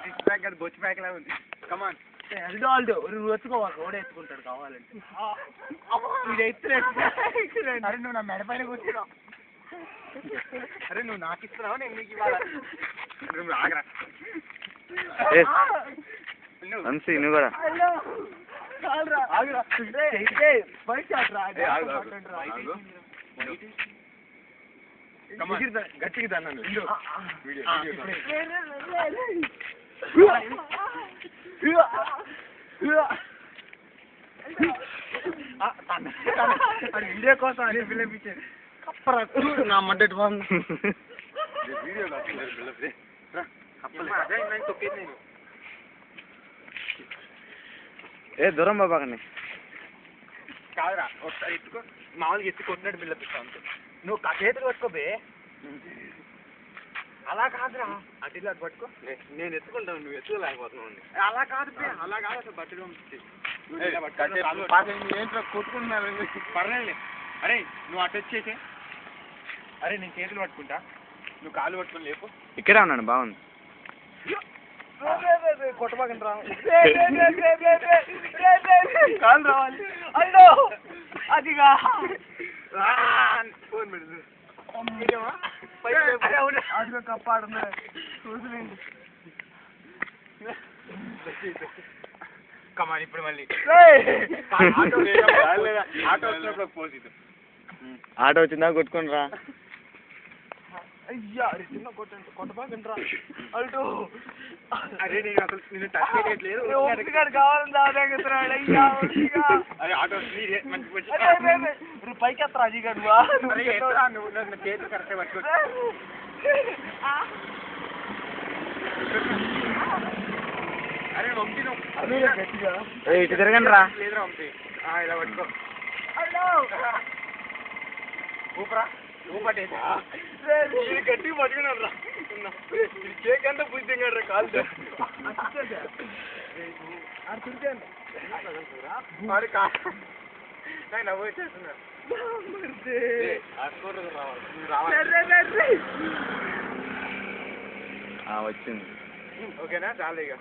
Six pack అది బొచ్చు pack లాగా ఉంది. కమాన్ ఎల్డాల్డో నువ్వు ఎత్తుకోవాలి, రోడ్ ఎత్తుకుంటాడు కావాలంటే. ఇది ఎత్తులేదు. అరే నువ్వు నా మెడ పైన కూర్చున్నావు. అరే నువ్వు నాకు ఇస్తున్నావు, నేను నీకు ఇవ్వాలా? నువ్వు ఆగరా. వంశీ నువ్వు కూడా గట్టిగా తన్నాను. వీడియో కోసం అన్ని పిలిపించారు. నా మడ్డటి బాగుంది. ఏ దూరం బాబాకండి కాదురా, ఒకసారి ఎత్తుకో. మామూలుగా ఎత్తి కొట్టినట్టు బిల్డప్ ఇస్తావు అంతే. నువ్వు చేతులు పట్టుకోబే. అలా కాదురా, అటు ఇలా పట్టుకో. నేను ఎత్తుకుంటాను, నువ్వు ఎత్తుకోలేకపోతున్నావు. అలా కాదు, అలా కాదు అసలు. బట్టలు ఏంటో కొట్టుకుంటున్నావు. పర్లేదు. అరే నువ్వు అటు వచ్చేసే. అరే నేను చేతులు పట్టుకుంటా, నువ్వు కాళ్ళు పట్టుకొని లేపు. ఇక్కడే ఉన్నాను, బాగుంది. కొట్టబాకండి రా. కాలు రావాలి. అయ్యో అదిగా ఫోన్ పెడుతుంది. అదిగా కప్పాడు చూసినండి. కమాన్ ఇప్పుడు మళ్ళీ ఆటో వచ్చినప్పుడు పోజ్ ఇది. ఆటో వచ్చిందా కొట్టుకుని రా. అయ్యా చిన్న కొట్టబాకండి రా. అల్టో అరే నేను అసలు నేను టచ్ చేయట్లేదు. కావాలని దాదాగుతున్నాడు. అయ్యా అరే ఆటో మంచి పైకి ఎత్తరా అజీగా నువ్వు నన్ను చేతులు కరెక్ట్గా పట్టుకో. అరే వంశీ నువ్వు ఇటు తిరగండి రా. లేదురా వంశీ, ఇలా పట్టుకో. ఊపరా, ఊపటేసి గట్టిగా పట్టుకున్నాడు రా. కేక్ అంతా పూజించాడు రా కాలు. వాడు నవ్వు వచ్చేస్తున్నాడు. వచ్చింది. ఓకేనా, చాలు ఇక.